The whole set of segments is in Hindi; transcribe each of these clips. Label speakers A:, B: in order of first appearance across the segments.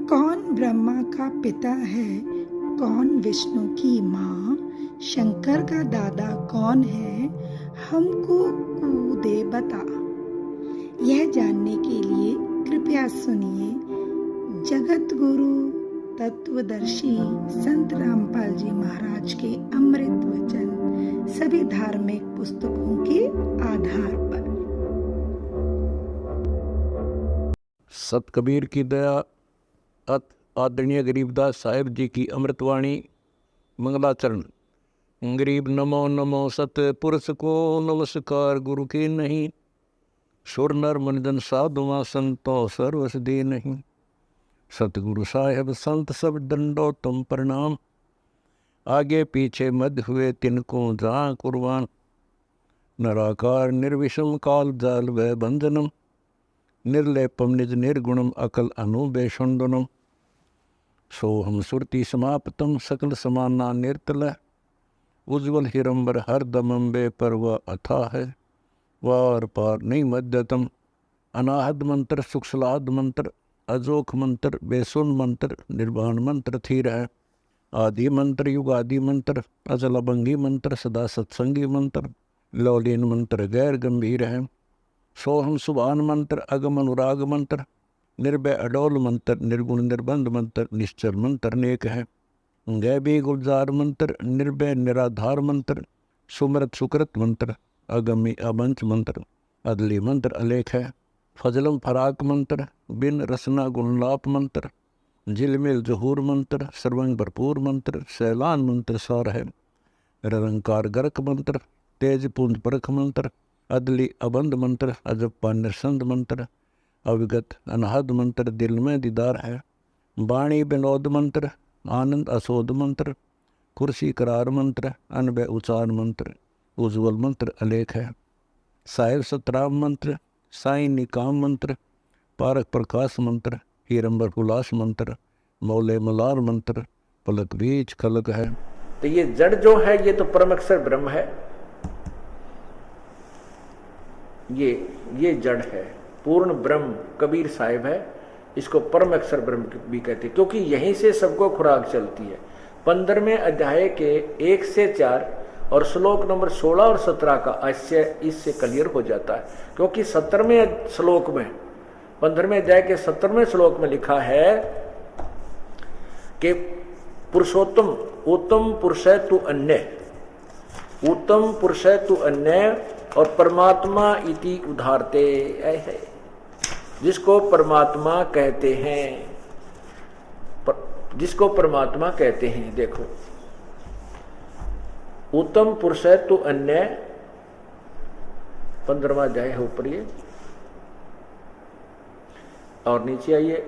A: कौन ब्रह्मा का पिता है, कौन विष्णु की माँ, शंकर का दादा कौन है, हमको कूदे बता। यह जानने के लिए कृपया सुनिए जगत गुरु तत्वदर्शी संत रामपाल जी महाराज के अमृत वचन सभी धार्मिक पुस्तकों के आधार पर।
B: सत कबीर की दया, अत आदरणीय गरीबदास साहिब जी की अमृतवाणी मंगलाचरण। गरीब नमो नमो सत पुरुष को नमस्कार गुरु की नहीं, सुर नर मुनिजन साधुआ संतो सर्वस दे नहीं। सतगुरु साहेब संत सब दंडो तुम प्रणाम, आगे पीछे मध्य हुए तिनको जहाँ कुर्बान। नराकार निर्विषम काल जाल व बंधनम, निर्लेपम निज निर्गुणम अकल अनुबेषुंडनम। सोहम सुरति समाप्तम सकल समाना निर्तल, उज्ज्वल हिरंबर हर दमंबे पर वह अथा है। वार पार नहीं मध्यतम, अनाहद मंत्र सुखसलाद मंत्र, अजोख मंत्र बेसुन मंत्र, निर्वाण मंत्र थीर है। आदि मंत्र युगादि मंत्र, अजल अभंगी मंत्र, सदा सत्संगी मंत्र, लौलीन मंत्र गैर गंभीर है। सोहम सुभान मंत्र, अगम अनुराग मंत्र, निर्भय अडोल मंत्र, निर्गुण निर्बंध मंत्र, निश्चर मंत्र नेक है। गैबी गुलजार मंत्र, निर्भय निराधार मंत्र, सुमृत सुकृत मंत्र, अगमी अबंच मंत्र, अदली मंत्र अलेख है। फजलम फराक मंत्र, बिन रसना गुणलाप मंत्र, झिलमिल जहूर मंत्र, सर्वंग भरपूर मंत्र, सैलान मंत्र सार है। निरंकार गर्क मंत्र, तेज पुंज परख मंत्र, अदली अबंध मंत्र, अजप्पा निरसंद मंत्र, अविगत अनहद मंत्र, दिल में दीदार है। वाणी विनोद मंत्र, आनंद असोद मंत्र, कुर्सी करार मंत्र, अनबय उचार मंत्र, उज्ज्वल मंत्र अलेख है। साहिब सतराम मंत्र, साई निकाम मंत्र, पारक प्रकाश मंत्र, हीरंबर हुलास मंत्र, मौले मलार मंत्र, पलक बीच खलक है।
C: तो ये जड़ जो है ये तो परम अक्षर ब्रह्म है, ये जड़ है, पूर्ण ब्रह्म कबीर साहिब है। इसको परम अक्षर ब्रह्म भी कहते हैं, क्योंकि यहीं से सबको खुराक चलती है। 15वें अध्याय के 1 से 4 और श्लोक नंबर 16 और 17 का आशय इससे क्लियर हो जाता है। क्योंकि 17वें श्लोक में, 15वें अध्याय के 17वें श्लोक में लिखा है कि पुरुषोत्तम उत्तम पुरुष है तू अन्य, उत्तम पुरुष है तू अन्य, और परमात्मा इति उधारते है, जिसको परमात्मा कहते हैं, जिसको परमात्मा कहते हैं। देखो, उत्तम पुरुष है तू अन्य, 15वां अध्याय है ऊपर ये, और नीचे आइए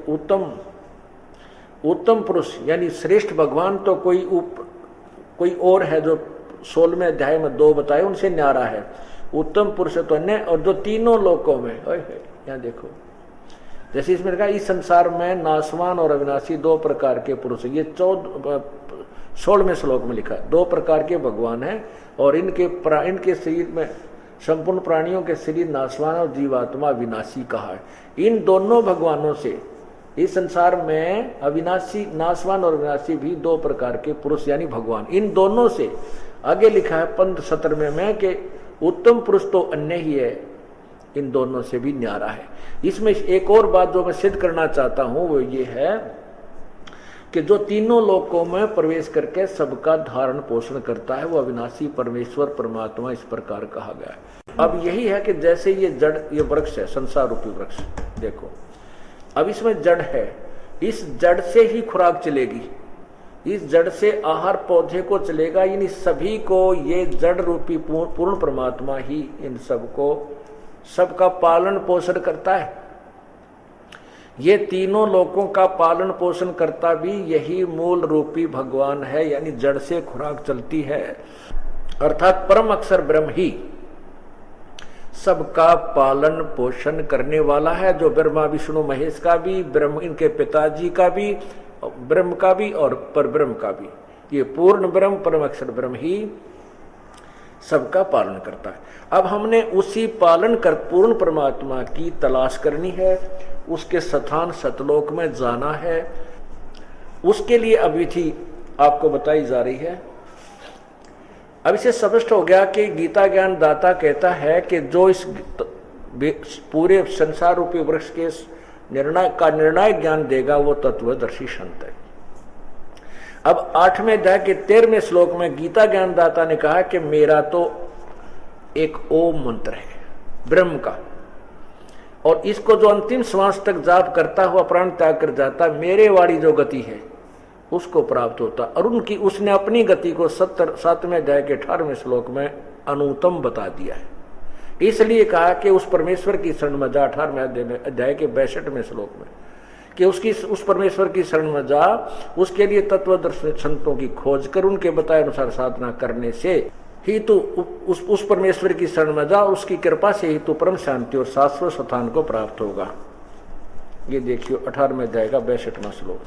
C: उत्तम पुरुष यानी श्रेष्ठ भगवान तो कोई और है जो 16वें अध्याय में 2 बताए, उनसे न्यारा है। उत्तम पुरुष तो अन्य, और जो तीनों लोकों में, यहाँ देखो जैसे इसमें लिखा इस संसार में नासवान और अविनाशी 2 प्रकार के पुरुष, ये 16वें श्लोक में लिखा है। 2 प्रकार के भगवान हैं, और इनके शरीर में संपूर्ण प्राणियों के शरीर नासवान और जीवात्मा विनाशी कहा है। इन दोनों भगवानों से इस संसार में अविनाशी, नासवान और विनाशी भी 2 प्रकार के पुरुष यानी भगवान, इन दोनों से आगे लिखा है 17वें में कि उत्तम पुरुष तो अन्य ही है, इन दोनों से भी न्यारा है। इसमें एक और बात जो मैं सिद्ध करना चाहता हूं वो ये है कि जो तीनों लोकों में प्रवेश करके सबका धारण पोषण करता है वो अविनाशी परमेश्वर परमात्मा इस प्रकार कहा गया है। अब यही है कि जैसे ये जड़, ये वृक्ष है, संसार रूपी वृक्ष, देखो अब इसमें जड़ है, इस जड़ से ही खुराक चलेगी, इस जड़ से आहार पौधे को चलेगा, इन सभी को ये जड़ रूपी पूर्ण परमात्मा ही इन सबको सबका पालन पोषण करता है। ये तीनों लोकों का पालन पोषण करता भी यही मूल रूपी भगवान है, यानी जड़ से खुराक चलती है, अर्थात परम अक्षर ब्रह्म ही सबका पालन पोषण करने वाला है, जो ब्रह्मा विष्णु महेश का भी, ब्रह्म इनके पिताजी का भी, ब्रह्म का भी और परब्रह्म का भी, ये पूर्ण ब्रह्म परम अक्षर ब्रह्म ही सबका पालन करता है। अब हमने उसी पालन कर पूर्ण परमात्मा की तलाश करनी है, उसके स्थान सतलोक में जाना है, उसके लिए अब विधि आपको बताई जा रही है। अब इसे स्पष्ट हो गया कि गीता ज्ञान दाता कहता है कि जो इस पूरे संसार रूपी वृक्ष के निर्णायक ज्ञान देगा वो तत्वदर्शी संत है। अब 8वें अध्याय के 13वें श्लोक में गीता ज्ञान दाता ने कहा कि मेरा तो एक ओम मंत्र है ब्रह्म का, और इसको जो अंतिम श्वास तक जाप करता हुआ प्राण त्याग कर जाता, मेरे वाली जो गति है उसको प्राप्त होता। और उसने अपनी गति को 7वें अध्याय के 18वें श्लोक में अनुत्तम बता दिया है। इसलिए कहा कि उस परमेश्वर की शरण में जा, 18वें अध्याय के 62वें श्लोक में, कि उस परमेश्वर की शरण में जा, उसके लिए तत्वदर्शी संतों की खोज कर उनके बताए अनुसार साधना करने से ही तो उस परमेश्वर की शरण में जा, उसकी कृपा से ही तो परम शांति और शाश्वत स्थान को प्राप्त होगा। ये देखियो 18वें अध्याय का 62वां श्लोक।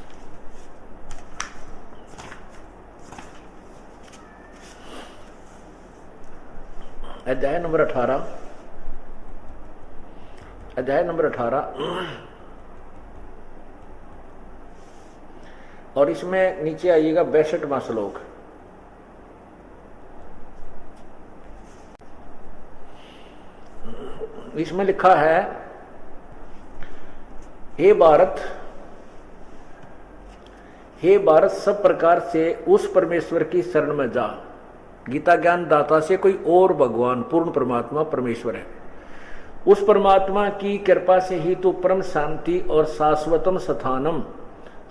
C: अध्याय नंबर 18 और इसमें नीचे आइएगा 62वां श्लोक। इसमें लिखा है, हे भारत सब प्रकार से उस परमेश्वर की शरण में जा। गीता ज्ञान दाता से कोई और भगवान पूर्ण परमात्मा परमेश्वर है। उस परमात्मा की कृपा से ही तो परम शांति और शाश्वतम स्थानम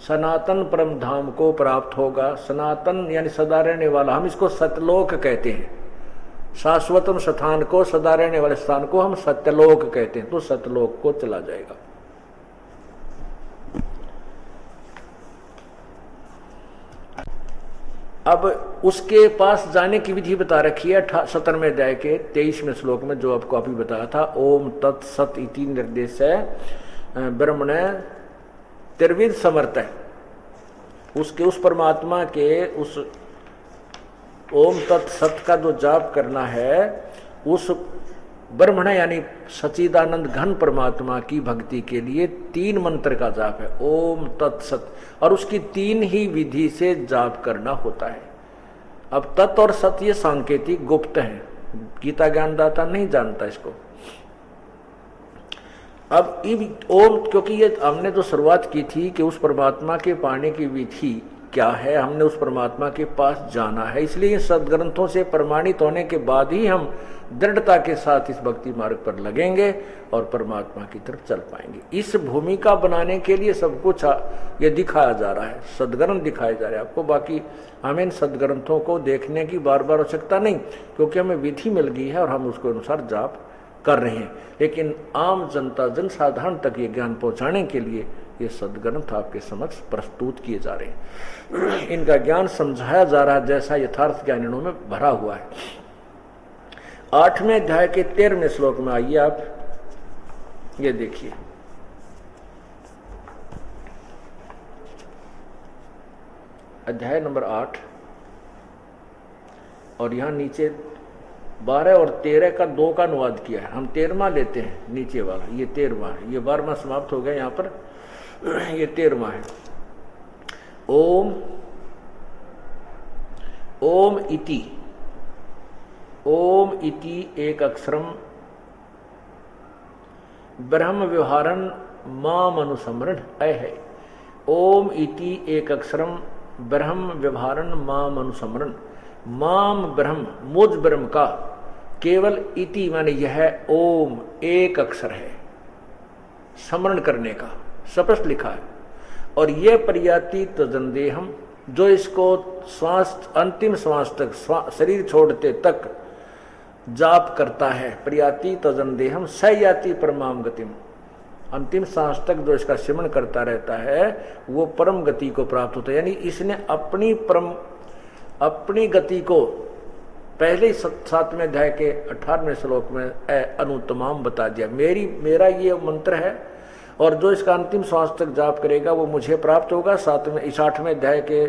C: सनातन परम धाम को प्राप्त होगा। सनातन यानी सदा रहने वाला, हम इसको सत्यलोक कहते हैं। शाश्वतम स्थान को, सदा रहने वाले स्थान को हम सत्यलोक कहते हैं। तो सत्यलोक को चला जाएगा। अब उसके पास जाने की विधि बता रखी है 17वें अध्याय के 23वें श्लोक में, जो आपको अभी बताया था। ओम तत्सत इति निर्देश है ब्रह्मण त्रिविध समर्थ है। उसके उस परमात्मा के उस ओम तत्सत का जो जाप करना है, उस ब्रह्मण यानी सच्चिदानंद घन परमात्मा की भक्ति के लिए 3 मंत्र का जाप है, ओम तत्सत, और उसकी 3 ही विधि से जाप करना होता है। अब तत् और सत ये सांकेतिक गुप्त है, गीता ज्ञानदाता नहीं जानता इसको। अब ओम, क्योंकि ये हमने जो शुरुआत की थी कि उस परमात्मा के पाने की विधि क्या है, हमने उस परमात्मा के पास जाना है, इसलिए सदग्रंथों से प्रमाणित होने के बाद ही हम दृढ़ता के साथ इस भक्ति मार्ग पर लगेंगे और परमात्मा की तरफ चल पाएंगे। इस भूमिका बनाने के लिए सब कुछ ये दिखाया जा रहा है, सदग्रंथ दिखाए जा रहे हैं आपको। बाकी हमें इन सदग्रंथों को देखने की बार बार आवश्यकता नहीं, क्योंकि हमें विधि मिल गई है और हम उसके अनुसार जाप कर रहे हैं। लेकिन आम जनता, जनसाधारण तक ये ज्ञान पहुंचाने के लिए ये सदग्रंथ आपके समक्ष प्रस्तुत किए जा रहे हैं। इनका ज्ञान समझाया जा रहा है जैसा यथार्थ ज्ञानियों में भरा हुआ है। 8वें अध्याय के 13वें श्लोक में आइए आप, ये देखिए। अध्याय नंबर 8 और यहां नीचे 12 और 13 का 2 का अनुवाद किया है। हम 13वां लेते हैं, नीचे वाला ये 13वां है, ये 12वां समाप्त हो गया यहाँ पर, ये 13वां है। ओम इति एक अक्षरम ब्रह्म व्यवहारन माम अनुसमरण है। ओम इति एक अक्षरम ब्रह्म व्यवहारन माम अनुसमरण। माम ब्रह्म, मुझ ब्रह्म का, केवल इति माने यह ओम एक अक्षर है, स्मरण करने का स्पष्ट लिखा है। और यह पर्याति तजंदेहम, जो इसको अंतिम श्वास तक, शरीर छोड़ते तक जाप करता है, पर्याति तजंदेहम सयाति परमाम गतिम, अंतिम सांस तक जो इसका सिमरण करता रहता है वो परम गति को प्राप्त होता है। यानी इसने अपनी गति को पहले ही 7वें अध्याय के 18वें श्लोक में अनुत्तमाम बता दिया। मेरा ये मंत्र है और जो इसका अंतिम श्वास तक जाप करेगा वो मुझे प्राप्त होगा। 8वें अध्याय के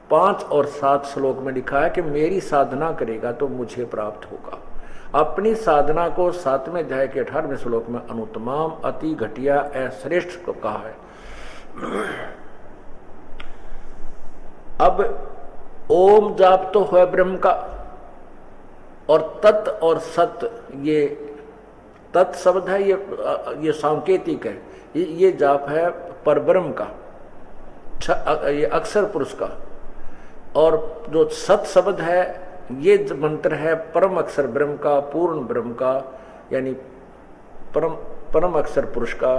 C: 5 और 7 श्लोक में लिखा है कि मेरी साधना करेगा तो मुझे प्राप्त होगा। अपनी साधना को 7वें अध्याय के 18वें श्लोक में अनुत्तमाम, अति घटिया, श्रेष्ठ को कहा है। अब ओम जाप तो है ब्रह्म का, और तत् और सत, ये तत् शब्द है, ये सांकेतिक है, ये जाप है परब्रह्म का, ये अक्षर पुरुष का। और जो सत शब्द है ये मंत्र है परम अक्षर ब्रह्म का, पूर्ण ब्रह्म का, यानी परम अक्षर पुरुष का,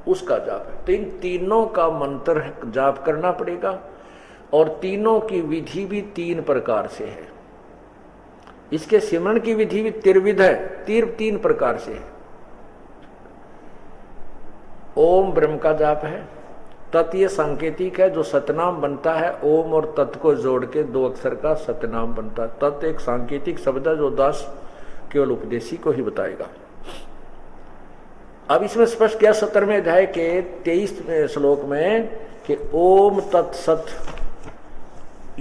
C: उसका जाप है। तो इन तीनों का मंत्र जाप करना पड़ेगा, और तीनों की विधि भी 3 प्रकार से है। इसके सिमरण की विधि भी त्रिविध है, 3 प्रकार से है। ओम ब्रह्म का जाप है, तत् ये सांकेतिक है, जो सतनाम बनता है, ओम और तत् को जोड़ के 2 अक्षर का सतनाम बनता है। तत् एक सांकेतिक शब्द है जो दास केवल उपदेशी को ही बताएगा। अब इसमें स्पष्ट किया 17वें अध्याय के 23वें श्लोक में कि ओम तत् सत,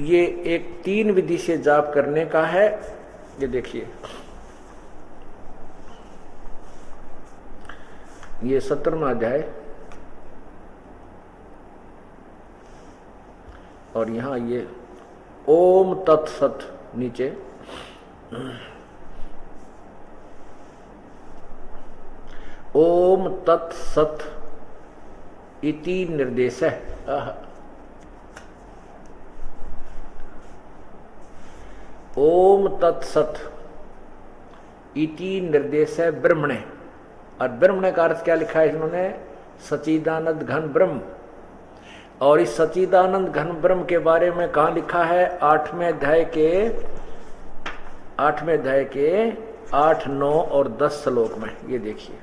C: ये एक 3 विधि से जाप करने का है। ये देखिए, ये 17वां अध्याय, और यहां ये ओम तत्सत नीचे, ओम तत्सत इति निर्देश है। ओम तत्सत इति निर्देश है ब्रह्मणे, और ब्रह्मणे का अर्थ क्या लिखा है इन्होंने? सच्चिदानंद घन ब्रह्म। और इस सच्चिदानंद घन ब्रह्म के बारे में कहाँ लिखा है? 8वें अध्याय के 8, 9 और 10 श्लोक में। ये देखिए,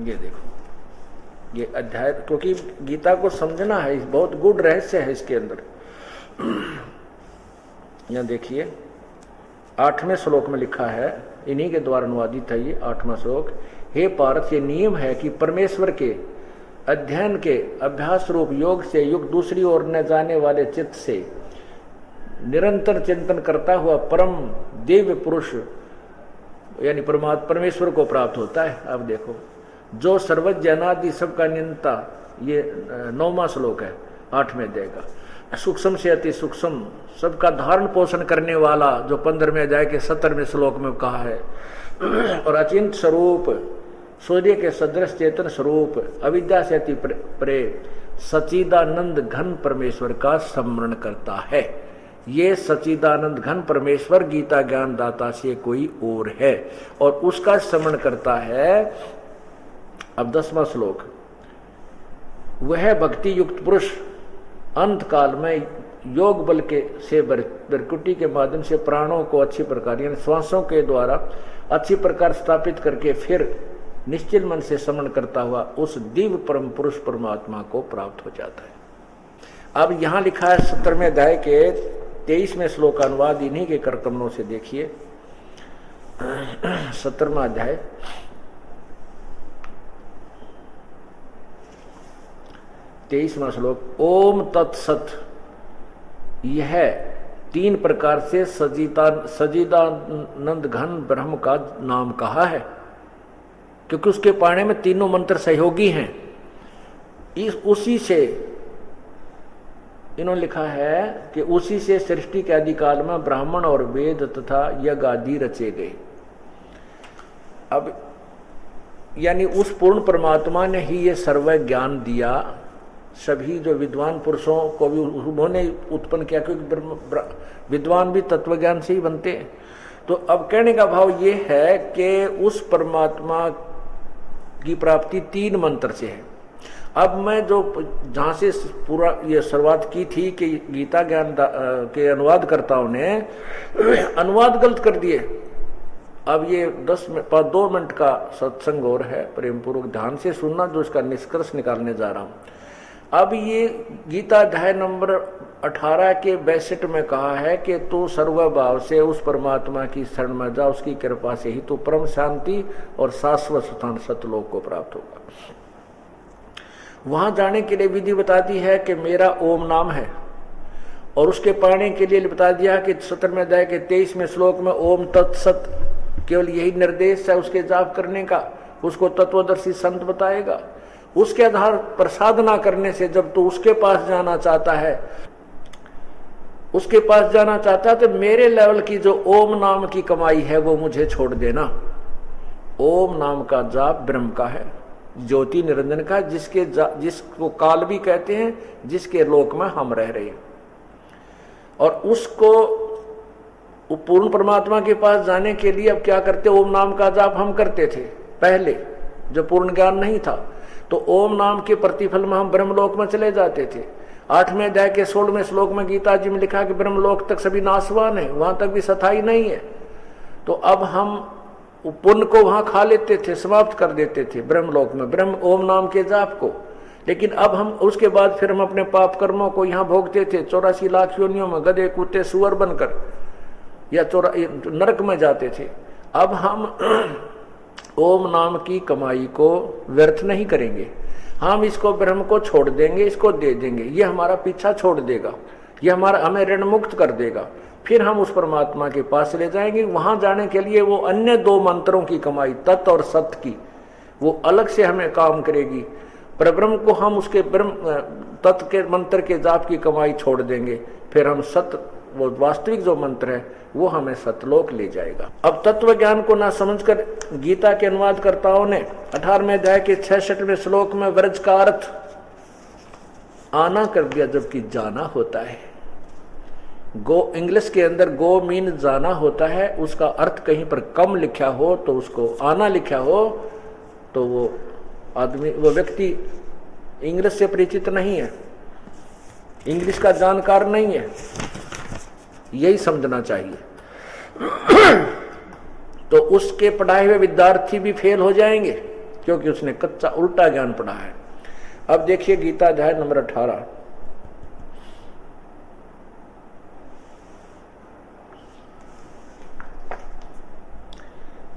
C: ये देखो, ये अध्याय, क्योंकि गीता को समझना है, बहुत गूढ़ रहस्य है इसके अंदर। यहाँ देखिए 8वें श्लोक में लिखा है, इन्हीं के द्वारा अनुवादित है ये 8वां श्लोक। हे पार्थ, ये नियम है कि परमेश्वर के अध्ययन के अभ्यास रूप योग से युग दूसरी ओर न जाने वाले चित्त से निरंतर चिंतन करता हुआ परम दिव्य पुरुष यानी परमेश्वर को प्राप्त होता है। अब देखो, जो सर्वज्ञ अनादि सबका नियंता, ये 9वां श्लोक है 8वें अध्याय का। सूक्ष्म से अति सूक्ष्म सबका धारण पोषण करने वाला, जो 15वें अध्याय के 17वें श्लोक में कहा है। और अचिंत स्वरूप, सूर्य के सदृश चेतन स्वरूप, अविद्या से अति परे सच्चिदानंद घन परमेश्वर का स्मरण करता है। ये सच्चिदानंद घन परमेश्वर गीता ज्ञान दाता से कोई और है, और उसका स्मरण करता है। अब 10वां श्लोक, वह भक्ति युक्त पुरुष अंत काल में योग बल के से बरकुटी के माध्यम से प्राणों को अच्छी प्रकार यानी श्वासों के द्वारा अच्छी प्रकार स्थापित करके फिर निश्चल मन से स्मरण करता हुआ उस दिव्य परम पुरुष परमात्मा को प्राप्त हो जाता है। अब यहां लिखा है 17वें अध्याय के 23वें श्लोक का अनुवाद इन्हीं के करकमलों से देखिए। 17वां अध्याय 23वां श्लोक, ओम तत्सत, यह 3 प्रकार से सच्चिदानंद घन ब्रह्म का नाम कहा है, क्योंकि उसके पाने में तीनों मंत्र सहयोगी हैं। उसी से इन्होंने लिखा है कि उसी से सृष्टि के आदिकाल में ब्राह्मण और वेद तथा यज्ञ आदि रचे गए। अब यानी उस पूर्ण परमात्मा ने ही ये सर्व ज्ञान दिया। सभी जो विद्वान पुरुषों को भी उन्होंने उत्पन्न किया, क्योंकि विद्वान भी तत्व ज्ञान से ही बनते हैं। तो अब कहने का भाव ये है कि उस परमात्मा की प्राप्ति 3 मंत्र से है। अब मैं जो जहां से पूरा ये शुरुआत की थी कि गीता ज्ञान के अनुवादकर्ताओं ने अनुवाद गलत कर दिए। अब ये 2 मिनट का सत्संग और है, प्रेम पूर्वक ध्यान से सुनना, जो इसका निष्कर्ष निकालने जा रहा हूं। अब ये गीता अध्याय नंबर 18 के 62 में कहा है कि तू सर्वभाव से उस परमात्मा की शरण में जा, उसकी कृपा से ही तू परम शांति और शाश्वत स्थान सतलोक को प्राप्त होगा। वहां जाने के लिए विधि बताती है कि मेरा ओम नाम है, और उसके पाने के लिए बता दिया कि 17वें अध्याय के 23वें श्लोक में ओम तत्सत, केवल यही निर्देश है उसके जाप करने का, उसको तत्वदर्शी संत बताएगा। उसके आधार पर साधना करने से जब तू उसके पास जाना चाहता है, उसके पास जाना चाहता है, तो मेरे लेवल की जो ओम नाम की कमाई है वो मुझे छोड़ देना। ओम नाम का जाप ब्रह्म का है, ज्योति निरंजन का, जिसको काल भी कहते हैं, जिसके लोक में हम रह रहे हैं। और उसको पूर्ण परमात्मा के पास जाने के लिए अब क्या करते, ओम नाम का जाप हम करते थे पहले जब पूर्ण ज्ञान नहीं था, तो ओम नाम के प्रतिफल में हम ब्रह्मलोक में चले जाते थे। 8वें अध्याय के 16वें श्लोक में गीता जी में लिखा कि ब्रह्मलोक तक सभी नाशवान है, वहां तक भी सथाई नहीं है। तो अब हम पुण्य को वहां खा लेते थे, समाप्त कर देते थे ब्रह्मलोक में, ब्रह्म ओम नाम के जाप को। लेकिन अब हम उसके बाद फिर हम अपने पाप कर्मों को यहाँ भोगते थे, 84 लाख योनियों में गधे कुत्ते सुअर बनकर या नरक में जाते थे। अब हम ओम नाम की कमाई को व्यर्थ नहीं करेंगे, हम इसको ब्रह्म को छोड़ देंगे, इसको दे देंगे, ये हमारा पीछा छोड़ देगा, ये हमें ऋण मुक्त कर देगा। फिर हम उस परमात्मा के पास ले जाएंगे। वहां जाने के लिए वो अन्य 2 मंत्रों की कमाई, तत् और सत की, वो अलग से हमें काम करेगी। परब्रह्म को हम उसके ब्रह्म तत् के मंत्र के जाप की कमाई छोड़ देंगे, फिर हम सत, वो वास्तविक जो मंत्र है वो हमें सतलोक ले जाएगा। अब तत्व ज्ञान को ना समझकर गीता के अनुवादकर्ताओं ने 18वें अध्याय के 66वें श्लोक में व्रज का अर्थ आना कर दिया, जबकि जाना होता है। गो, इंग्लिश के अंदर गो मीन जाना होता है, उसका अर्थ कहीं पर कम लिखा हो तो उसको आना लिखा हो, तो वो आदमी, वो व्यक्ति इंग्लिश से परिचित नहीं है, इंग्लिश का जानकार नहीं है, यही समझना चाहिए। तो उसके पढ़ाए हुए विद्यार्थी भी फेल हो जाएंगे, क्योंकि उसने कच्चा उल्टा ज्ञान पढ़ा है। अब देखिए गीता अध्याय नंबर 18,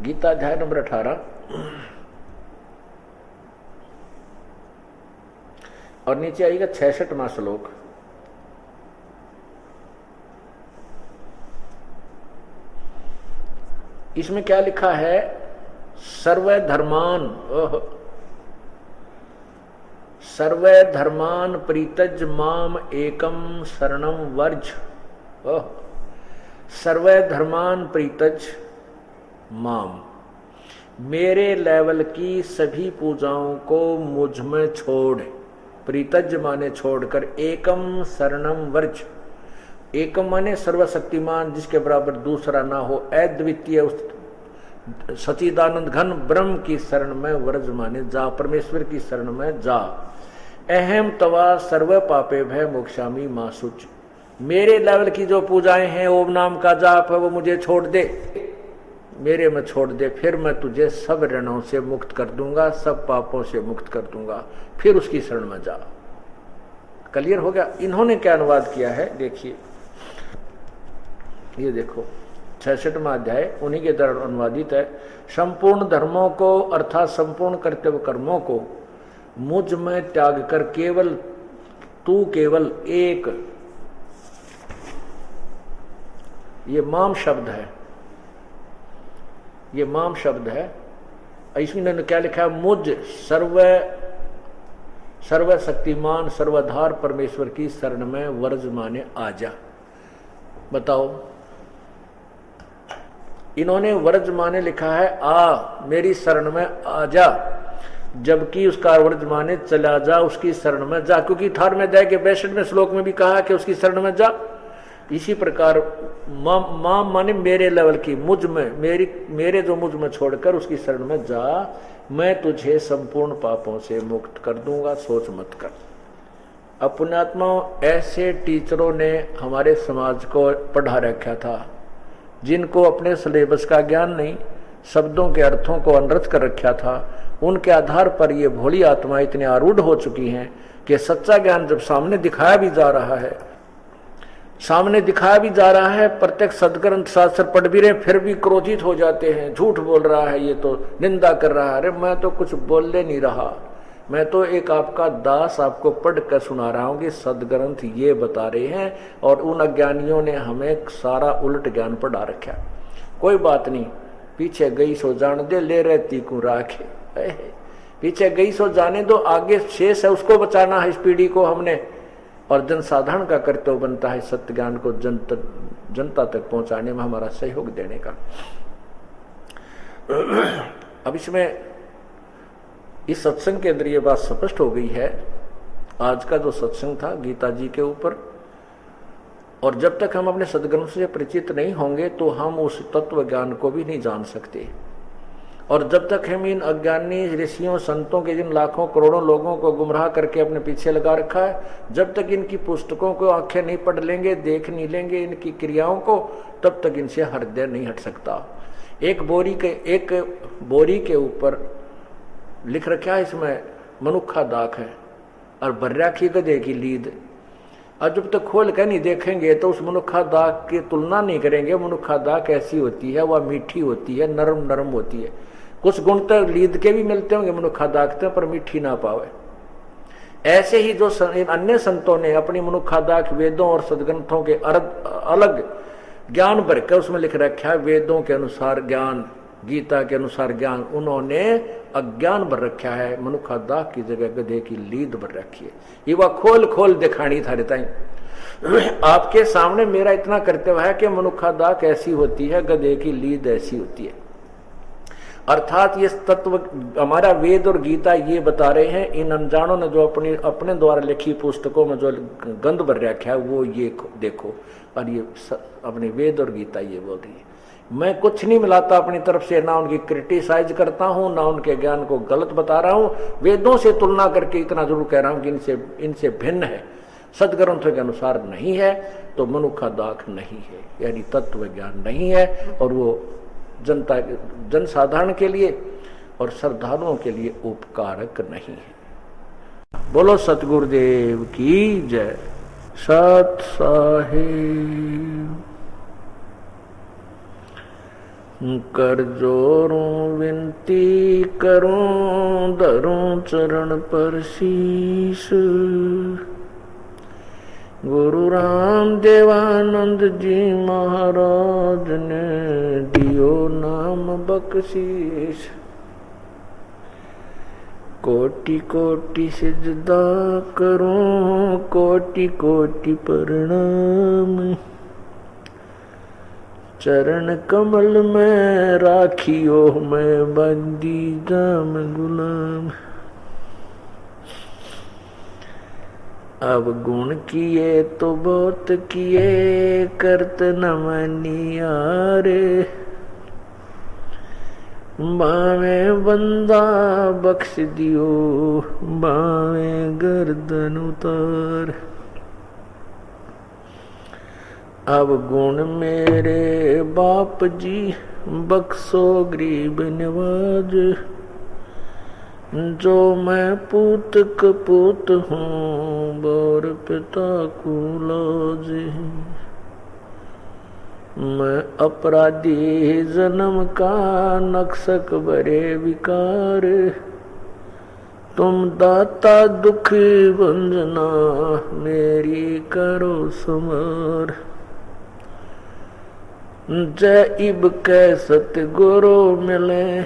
C: गीता अध्याय नंबर 18 और नीचे आएगा 66वां श्लोक। इसमें क्या लिखा है, सर्वे धर्मान प्रीतज माम एकम शरणम वर्ज। सर्वे धर्मान प्रीतज माम, मेरे लेवल की सभी पूजाओं को मुझ में छोड़, प्रीतज माने छोड़कर, एकम शरणम वर्ज, एकम माने सर्वशक्तिमान, जिसके बराबर दूसरा ना हो, अद्वितीय उस सचिदानंद घन ब्रह्म की शरण में वर्ज माने जा, परमेश्वर की शरण में जा। अहम तवा सर्व पापे भय मोक्षामी मां शुच, मेरे लेवल की जो पूजाएं हैं, ओम नाम का जाप है, वो मुझे छोड़ दे, मेरे में छोड़ दे, फिर मैं तुझे सब ऋणों से मुक्त कर दूंगा, सब पापों से मुक्त कर दूंगा, फिर उसकी शरण में जा। क्लियर हो गया। इन्होंने क्या अनुवाद किया है, देखिए, ये देखो 66वां अध्याय उन्हीं के द्वारा अनुवादित है। संपूर्ण धर्मों को अर्थात संपूर्ण कर्तव्य कर्मों को मुझ में त्याग कर केवल तू, केवल एक, ये माम शब्द है, ये माम शब्द है। इसमें इन्होंने क्या लिखा है, मुझ सर्वशक्तिमान सर्वधार परमेश्वर की शरण में वर्ज माने आजा। बताओ, इन्होंने वर्ज माने लिखा है आ, मेरी शरण में आजा, जबकि उसका वर्ज माने चला जा, उसकी शरण में जा, क्योंकि 18वें अध्याय के 62वें श्लोक में भी कहा कि उसकी शरण में जा। इसी प्रकार मां माने मेरे लेवल की, मुझ में, मेरे जो मुझ में छोड़कर उसकी शरण में जा, मैं तुझे संपूर्ण पापों से मुक्त कर दूंगा, सोच मत कर। अब पुण्यात्माओं, ऐसे टीचरों ने हमारे समाज को पढ़ा रखा था, जिनको अपने सिलेबस का ज्ञान नहीं, शब्दों के अर्थों को अनर्थ कर रखा था। उनके आधार पर ये भोली आत्मा इतने आरूढ़ हो चुकी हैं कि सच्चा ज्ञान जब सामने दिखाया भी जा रहा है, प्रत्येक सदग्रंथ शास्त्र पढ़ भी रहे, फिर भी क्रोधित हो जाते हैं, झूठ बोल रहा है, ये तो निंदा कर रहा है। अरे मैं तो कुछ बोलने नहीं रहा, मैं तो एक आपका दास आपको पढ़ कर सुना रहा हूं कि सदग्रंथ ये बता रहे हैं, और उन अज्ञानियों ने हमें सारा उलट ज्ञान पढ़ा रखा। कोई बात नहीं, पीछे गई सो जान दे, ले रहती को राखे। पीछे गई सो जाने दो, आगे शेष है उसको बचाना है इस पीढ़ी को हमने। और जनसाधारण का कर्तव्य बनता है सत्य ज्ञान को जनता तक पहुंचाने में हमारा सहयोग देने का। अब इसमें इस सत्संग के अंदर ये बात स्पष्ट हो गई है। आज का जो सत्संग था गीता जी के ऊपर, और जब तक हम अपने सद्ग्रंथ से परिचित नहीं होंगे तो हम उस तत्व ज्ञान को भी नहीं जान सकते। और जब तक हम इन अज्ञानी ऋषियों संतों के जिन लाखों करोड़ों लोगों को गुमराह करके अपने पीछे लगा रखा है, जब तक इनकी पुस्तकों को आंखें नहीं पढ़ लेंगे, देख नहीं लेंगे इनकी क्रियाओं को, तब तक इनसे हृदय नहीं हट सकता। एक बोरी के ऊपर लिख रखा है, इसमें मनुखा दाख है और भर्या की गधे की लीद। और जब तक खोल कर नहीं देखेंगे तो उस मनुखा दाख की तुलना नहीं करेंगे। मनुखा दाख कैसी होती है, वह मीठी होती है, नरम नरम होती है। कुछ गुण तो लीद के भी मिलते होंगे मनुखा दाख पर मीठी ना पावे। ऐसे ही जो अन्य संतों ने अपनी मनुखा दाख वेदों और सदग्रंथों के अलग ज्ञान भर कर उसमें लिख रखा है, वेदों के अनुसार ज्ञान, गीता के अनुसार ज्ञान, उन्होंने अज्ञान भर रखा है। मनुखा दाख की जगह गधे की लीद भर रखी है। ये वह खोल खोल दिखानी था रहता है। आपके सामने मेरा इतना कर्तव्य है कि मनुखा दाख ऐसी होती है, गधे की लीद ऐसी होती है। अर्थात ये तत्व हमारा वेद और गीता ये बता रहे हैं। इन अनजानों ने जो अपने द्वारा लिखी पुस्तकों में जो गंध भर रखा है वो ये देखो, और ये अपने वेद और गीता ये बोल रही है। मैं कुछ नहीं मिलाता अपनी तरफ से, ना उनकी क्रिटिसाइज करता हूं, ना उनके ज्ञान को गलत बता रहा हूं। वेदों से तुलना करके इतना जरूर कह रहा हूं कि इनसे भिन्न है, सदग्रंथों के अनुसार नहीं है, तो मनुखा दाख नहीं है, यानी तत्व ज्ञान नहीं है, और वो जनसाधारण के लिए और श्रद्धालुओं के लिए उपकारक नहीं है। बोलो सतगुरुदेव की जय। सत साहिब कर जोरूं विनती करूं, धरूं चरण पर शीश। गुरु राम देवानंद जी महाराज ने दियो नाम बख्शीश। कोटि कोटि सिजदा करूं, कोटि कोटि प्रणाम। चरण कमल में राखियो मैं बंदी जाम गुलाम। अब गुण किए तो बहुत किए, करत न मनियारे। बावे बंदा बख्श दियो, बावे गर्दन उतार। अब गुण मेरे बाप जी बख्शो गरीब नवाज। जो मैं पूत कपूत हूँ, बोर पिता को लाज। मैं अपराधी जन्म का नक्सक बरे विकार। तुम दाता दुखी भंजना, मेरी करो समार। जय इब कै सतगुरु मिले,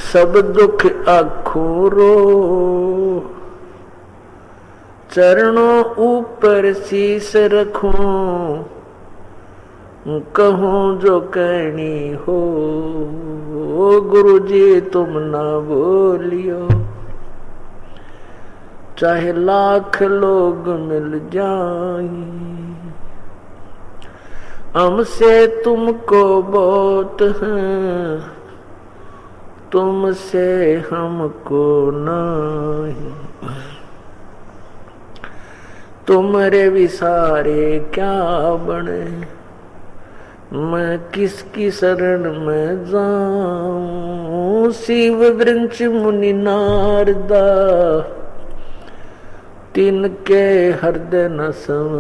C: सब दुख आखो रो। चरणों ऊपर शीस रखूं, कहूं जो कहनी हो। गुरु जी तुम ना बोलियो, चाहे लाख लोग मिल जाएं। हमसे तुमको बहुत है, तुमसे हमको नहीं। तुम्हारे विसारे क्या बने, मैं किसकी शरण में जाऊं। शिव वृंच मुनि नारदा, तिनके हृदय न सम।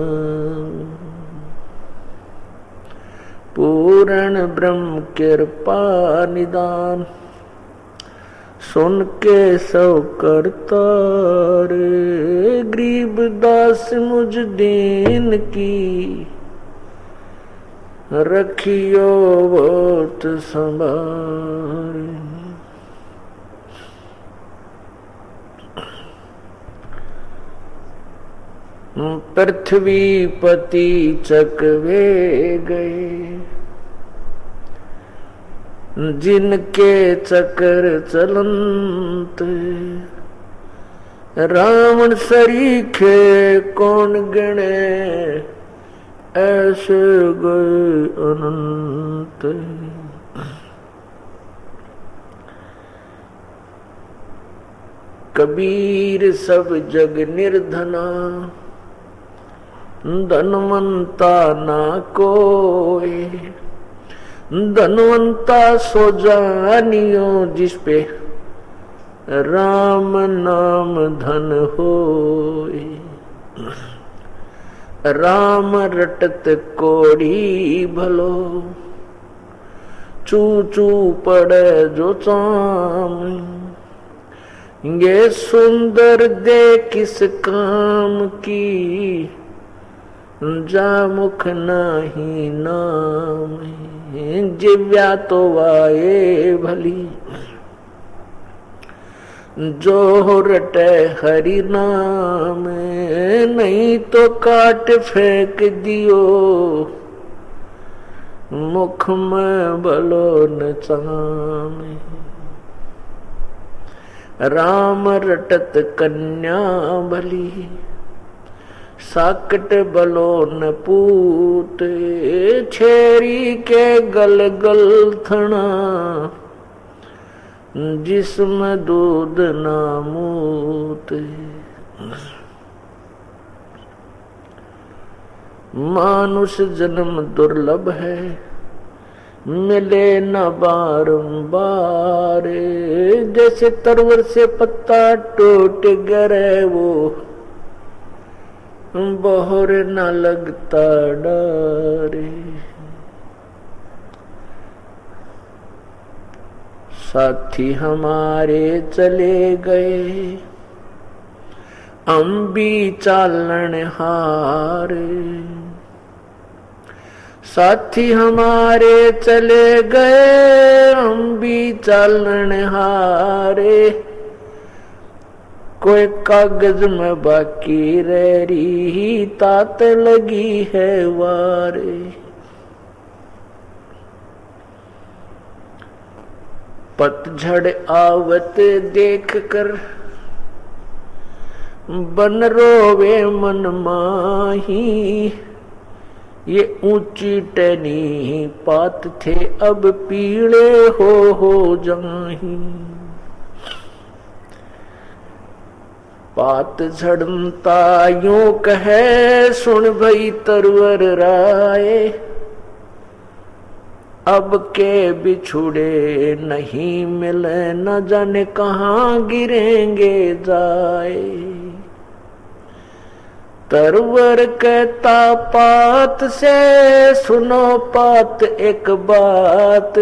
C: पूर्ण ब्रह्म कृपा निदान, सुन के सब करता रे। गरीब दास मुझ दीन की, रखियो बहुत संभार। पृथ्वी पति चकवे गए, जिनके चक्र चलंत रावण सरीखे कौन गणे, ऐसे गए अनंत। कबीर सब जग निर्धना, धनवंता ना कोई, धनवंता सो जानियो जिस पे राम नाम धन होए। राम रटत कोड़ी भलो, चू चू पड़े जो चाम। ये सुंदर दे किस काम की, जा मुख नाही नाम। जिव्या तो वाये भली, जो रटे हरि नाम। नहीं तो काट फेंक दियो, मुख में भलो न चाम। राम रटत कन्या भली, साकट बलो न पूत। छेरी के गल गल थना, जिसमें दूध ना मूत। मानुष जन्म दुर्लभ है, मिले न बारंबार। जैसे तरवर से पत्ता टूट गिरे, वो बहोर न लगता डरे। साथी हमारे चले गए, हम भी चालन हारे। साथी हमारे चले गए, हम भी चालन हारे। कोई कागज में बाकी रह रही, तात लगी है वारे। पतझड़ आवत देख कर, बन रोवे मन माही। ये ऊंची टहनी पात थे, अब पीले हो जाही। पात झड़ता यूं कहे, सुन भई तरवर राय। अब के बिछुड़े नहीं मिले, न जाने कहाँ गिरेंगे जाए। तरवर कहता पात से, सुनो पात एक बात।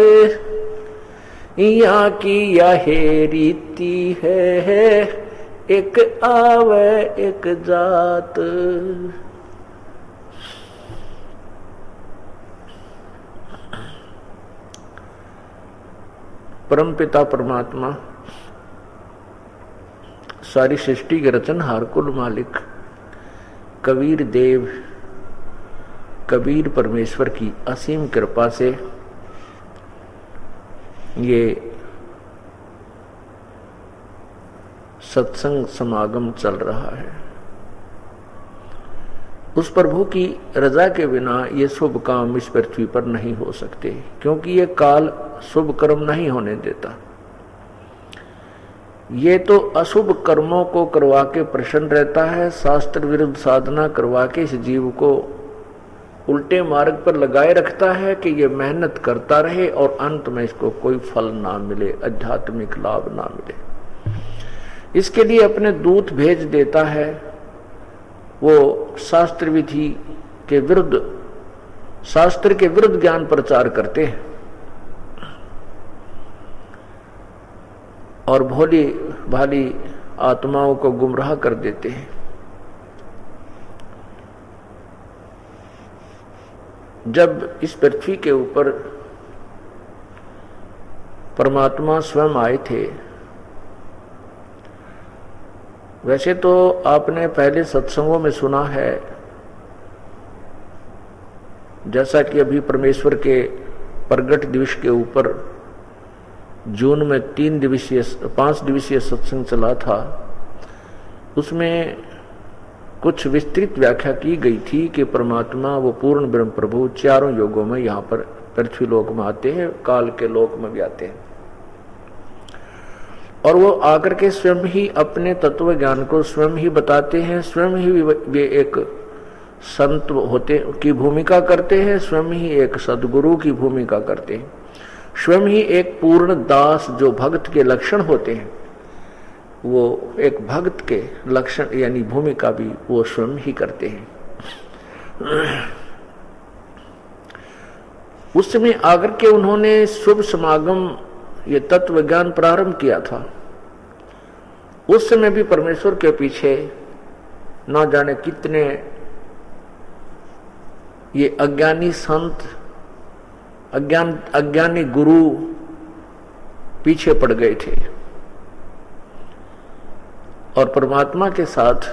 C: यहाँ की यह रीति है, एक आवे एक जात। परमपिता परमात्मा, सारी सृष्टि के रचनहार कुल मालिक कबीर देव, कबीर परमेश्वर की असीम कृपा से ये सत्संग समागम चल रहा है। उस प्रभु की रजा के बिना ये शुभ काम इस पृथ्वी पर नहीं हो सकते, क्योंकि ये काल शुभ कर्म नहीं होने देता। ये तो अशुभ कर्मों को करवा के प्रसन्न रहता है, शास्त्र विरुद्ध साधना करवा के इस जीव को उल्टे मार्ग पर लगाए रखता है कि ये मेहनत करता रहे और अंत में इसको कोई फल ना मिले, आध्यात्मिक लाभ ना मिले। इसके लिए अपने दूत भेज देता है, वो शास्त्र विधि के विरुद्ध, शास्त्र के विरुद्ध ज्ञान प्रचार करते हैं और भोली भाली आत्माओं को गुमराह कर देते हैं। जब इस पृथ्वी के ऊपर परमात्मा स्वयं आए थे वैसे तो आपने पहले सत्संगों में सुना है, जैसा कि अभी परमेश्वर के प्रगट दिवस के ऊपर जून में 5 दिवसीय सत्संग चला था, उसमें कुछ विस्तृत व्याख्या की गई थी कि परमात्मा वो पूर्ण ब्रह्म प्रभु चारों योगों में यहाँ पर पृथ्वी लोक में आते हैं, काल के लोक में भी आते हैं, और वो आकर के स्वयं ही अपने तत्व ज्ञान को स्वयं ही बताते हैं, स्वयं ही वे एक संत होते की भूमिका करते हैं, स्वयं ही एक सदगुरु की भूमिका करते हैं, स्वयं ही एक पूर्ण दास जो भक्त के लक्षण होते हैं, वो एक भक्त के लक्षण यानी भूमिका भी वो स्वयं ही करते हैं। उस समय आकर के उन्होंने शुभ समागम ये तत्व ज्ञान प्रारंभ किया था। उस समय भी परमेश्वर के पीछे ना जाने कितने ये अज्ञानी संत, अज्ञानी गुरु पीछे पड़ गए थे और परमात्मा के साथ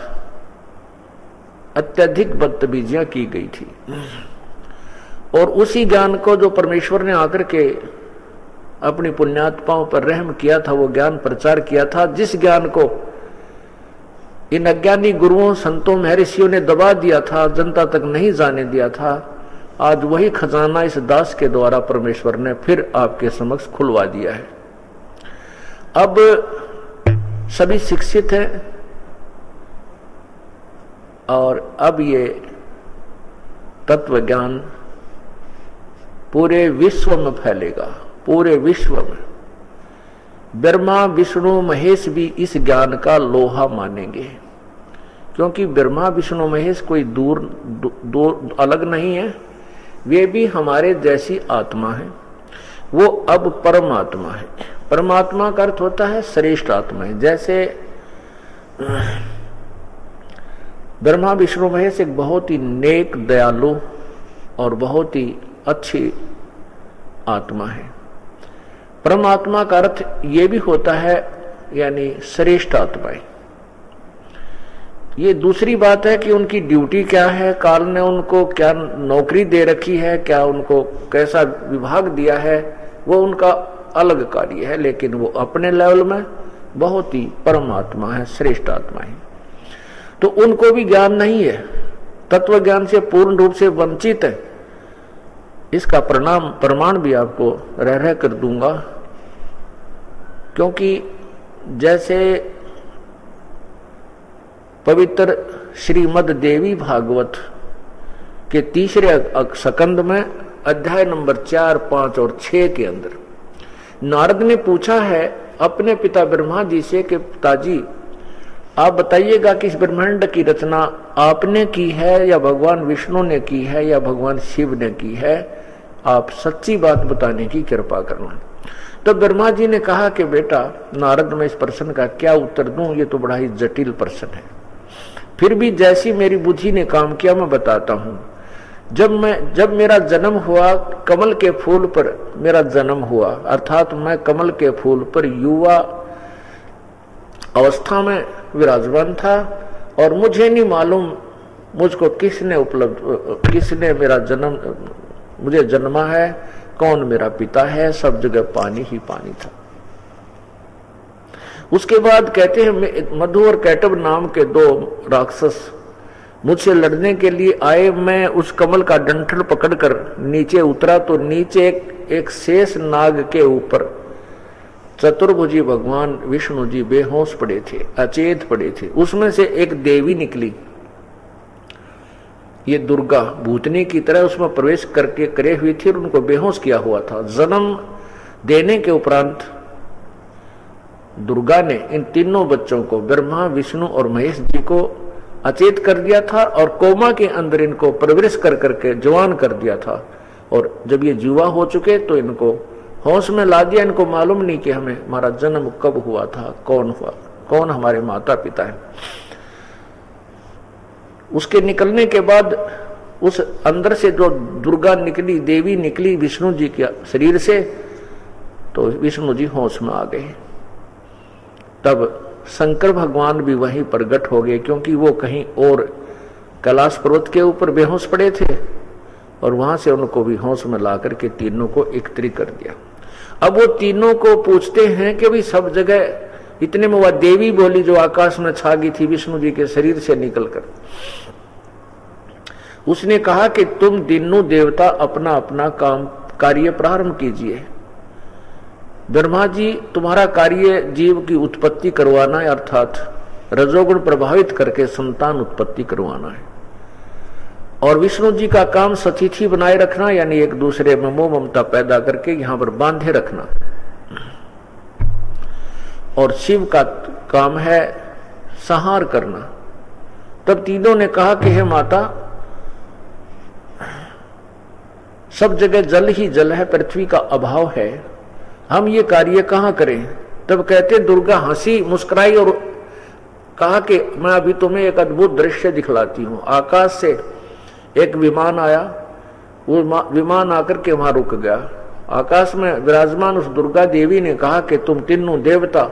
C: अत्यधिक बदतमीजियां की गई थी। और उसी ज्ञान को जो परमेश्वर ने आकर के अपनी पुण्यात्माओं पर रहम किया था, वो ज्ञान प्रचार किया था, जिस ज्ञान को इन अज्ञानी गुरुओं, संतों, महर्षियों ने दबा दिया था, जनता तक नहीं जाने दिया था, आज वही खजाना इस दास के द्वारा परमेश्वर ने फिर आपके समक्ष खुलवा दिया है। अब सभी शिक्षित हैं और अब ये तत्व ज्ञान पूरे विश्व में फैलेगा। पूरे विश्व में ब्रह्मा, विष्णु, महेश भी इस ज्ञान का लोहा मानेंगे, क्योंकि ब्रह्मा, विष्णु, महेश कोई दूर अलग नहीं है, वे भी हमारे जैसी आत्मा है। वो अब परमात्मा है। परमात्मा का अर्थ होता है श्रेष्ठ आत्मा है। जैसे ब्रह्मा, विष्णु, महेश एक बहुत ही नेक, दयालु और बहुत ही अच्छी आत्मा है। परमात्मा का अर्थ ये भी होता है यानी श्रेष्ठ आत्माएं। ये दूसरी बात है कि उनकी ड्यूटी क्या है, काल ने उनको क्या नौकरी दे रखी है, क्या उनको कैसा विभाग दिया है, वो उनका अलग कार्य है, लेकिन वो अपने लेवल में बहुत ही परमात्मा है, श्रेष्ठ आत्मा है। तो उनको भी ज्ञान नहीं है, तत्व ज्ञान से पूर्ण रूप से वंचित है। इसका प्रमाण भी आपको रह कर दूंगा, क्योंकि जैसे पवित्र श्रीमद देवी भागवत के 3रे स्कंद में अध्याय नंबर 4, 5 और 6 के अंदर नारद ने पूछा है अपने पिता ब्रह्मा जी से कि पिताजी आप बताइएगा कि इस ब्रह्मांड की रचना आपने की है या भगवान विष्णु ने की है या भगवान शिव ने की है, आप सच्ची बात बताने की कृपा करना। तो ब्रह्मा जी ने कहा कि बेटा नारद, मैं इस प्रश्न का क्या उत्तर दूं, ये तो बड़ा ही जटिल प्रश्न है। फिर भी जैसी मेरी बुद्धि ने काम किया मैं बताता हूं। जब मेरा जन्म हुआ, कमल के फूल पर मेरा जन्म हुआ, अर्थात मैं कमल के फूल पर युवा अवस्था में विराजमान था और मुझे नहीं मालूम मुझको किसने मेरा जन्म मुझे जन्मा है, कौन मेरा पिता है, सब जगह पानी ही पानी था। उसके बाद कहते हैं मधु और कैटब नाम के 2 राक्षस मुझसे लड़ने के लिए आए। मैं उस कमल का डंठल पकड़कर नीचे उतरा तो नीचे एक शेष नाग के ऊपर चतुर्भुजी भगवान विष्णु जी बेहोश पड़े थे, अचेत पड़े थे। उसमें से एक देवी निकली, ये दुर्गा भूतनी की तरह उसमें प्रवेश करके करे हुई थी और उनको बेहोश किया हुआ था। जन्म देने के उपरांत दुर्गा ने इन तीनों बच्चों को, ब्रह्मा, विष्णु और महेश जी को अचेत कर दिया था और कोमा के अंदर इनको प्रवेश कर करके जवान कर दिया था। और जब ये जुआ हो चुके तो इनको होश में ला दिया। इनको मालूम नहीं कि हमारा जन्म कब हुआ था, कौन हमारे माता पिता है। उसके निकलने के बाद उस अंदर से जो दुर्गा निकली, देवी निकली विष्णु जी के शरीर से, तो विष्णु जी होश में आ गए। तब शंकर भगवान भी वहीं प्रकट हो गए, क्योंकि वो कहीं और कैलाश पर्वत के ऊपर बेहोश पड़े थे और वहां से उनको भी होश में ला करके तीनों को एकत्रित कर दिया। अब वो तीनों को पूछते हैं कि भाई सब जगह, इतने में वह देवी बोली जो आकाश में छा गई थी विष्णु जी के शरीर से निकलकर, उसने कहा कि तुम तीनों देवता अपना अपना काम कार्य प्रारंभ कीजिए। ब्रह्मा जी, तुम्हारा कार्य जीव की उत्पत्ति करवाना है, अर्थात रजोगुण प्रभावित करके संतान उत्पत्ति करवाना है, और विष्णु जी का काम सतिथि बनाए रखना, यानी एक दूसरे में मोह ममता पैदा करके यहां पर बांधे रखना, और शिव का काम है संहार करना। तब तीनों ने कहा कि हे माता, सब जगह जल ही जल है, पृथ्वी का अभाव है, हम ये कार्य कहां करें। तब कहते दुर्गा हंसी मुस्कुराई और कहा कि मैं अभी तुम्हें एक अद्भुत दृश्य दिखलाती हूं। आकाश से एक विमान आया, वो विमान आकर के वहां रुक गया। आकाश में विराजमान उस दुर्गा देवी ने कहा कि तुम तीनों देवता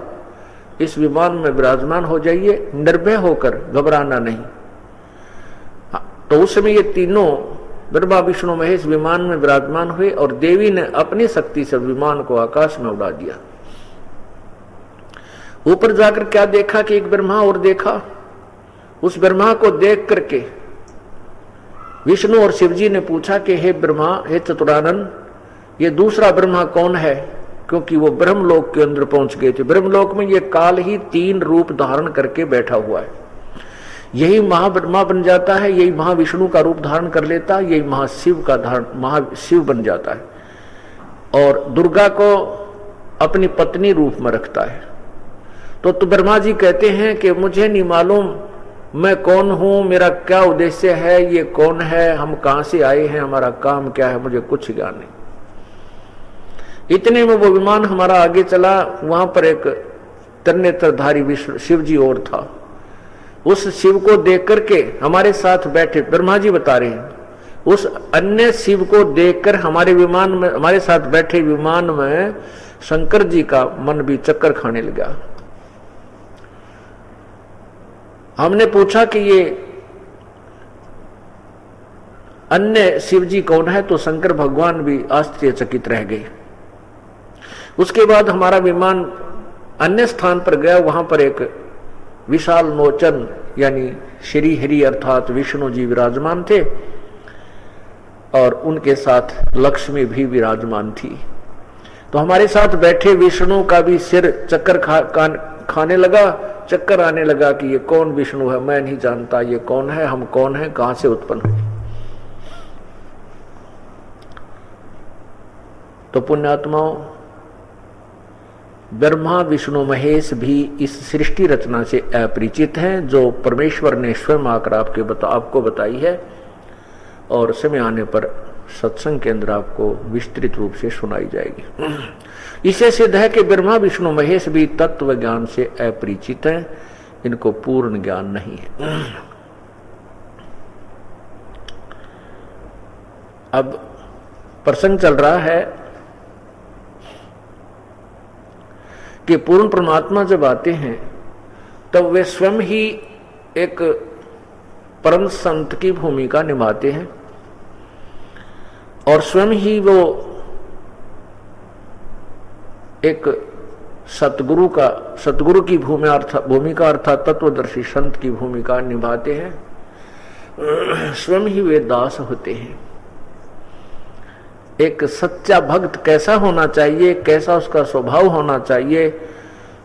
C: इस विमान में विराजमान हो जाइए, निर्भय होकर, घबराना नहीं। तो उस समय ये तीनों ब्रह्मा विष्णु महेश विमान में विराजमान हुए और देवी ने अपनी शक्ति से विमान को आकाश में उड़ा दिया। ऊपर जाकर क्या देखा कि एक ब्रह्मा और देखा। उस ब्रह्मा को देख करके विष्णु और शिवजी ने पूछा कि हे ब्रह्मा, हे चतुरानन, ये दूसरा ब्रह्मा कौन है, क्योंकि वो ब्रह्मलोक के अंदर पहुंच गए थे। ब्रह्मलोक में ये काल ही 3 रूप धारण करके बैठा हुआ है। यही महाब्रह्मा बन जाता है, यही महाविष्णु का रूप धारण कर लेता है, यही महाशिव का महाशिव बन जाता है, और दुर्गा को अपनी पत्नी रूप में रखता है। तो ब्रह्मा जी कहते हैं कि मुझे नहीं मालूम मैं कौन हूं, मेरा क्या उद्देश्य है, ये कौन है, हम कहां से आए हैं, हमारा काम क्या है, मुझे कुछ ज्ञान नहीं। इतने में वो विमान हमारा आगे चला। वहां पर एक त्रिनेत्रधारी शिव जी और था। उस शिव को देख करके हमारे साथ बैठे ब्रह्मा जी बता रहे हैं, उस अन्य शिव को देखकर हमारे विमान में, हमारे साथ बैठे विमान में शंकर जी का मन भी चक्कर खाने लगा। हमने पूछा कि ये अन्य शिव जी कौन है, तो शंकर भगवान भी आश्चर्यचकित रह गए। उसके बाद हमारा विमान अन्य स्थान पर गया। वहां पर एक विशाल मोचन यानी श्री हरि अर्थात विष्णु जी विराजमान थे और उनके साथ लक्ष्मी भी विराजमान थी। तो हमारे साथ बैठे विष्णु का भी सिर चक्कर खाने लगा, चक्कर आने लगा कि ये कौन विष्णु है, मैं नहीं जानता ये कौन है, हम कौन है, कहां से उत्पन्न हुए। तो पुण्यात्माओं, ब्रह्मा विष्णु महेश भी इस सृष्टि रचना से अपरिचित हैं, जो परमेश्वर ने स्वयं आकर आपको बताई है, और समय आने पर सत्संग के अंदर आपको विस्तृत रूप से सुनाई जाएगी। इससे सिद्ध है कि ब्रह्मा विष्णु महेश भी तत्व ज्ञान से अपरिचित हैं, इनको पूर्ण ज्ञान नहीं है। अब प्रसंग चल रहा है कि पूर्ण परमात्मा जब आते हैं तब वे स्वयं ही एक परम संत की भूमिका निभाते हैं और स्वयं ही वो एक सतगुरु की भूमिका अर्थात तत्वदर्शी संत की भूमिका निभाते हैं। स्वयं ही वे दास होते हैं। एक सच्चा भक्त कैसा होना चाहिए, कैसा उसका स्वभाव होना चाहिए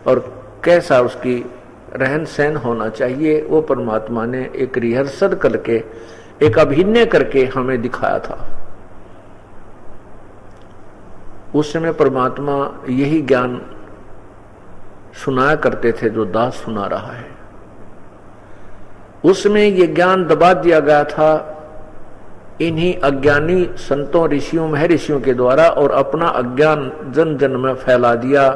C: और कैसा उसकी रहन सहन होना चाहिए, वो परमात्मा ने एक रिहर्सल करके, एक अभिनय करके हमें दिखाया था। उस समय परमात्मा यही ज्ञान सुनाया करते थे जो दास सुना रहा है। उसमें ये ज्ञान दबा दिया गया था इन्हीं अज्ञानी संतों, ऋषियों, महर्षियों के द्वारा, और अपना अज्ञान जन जन में फैला दिया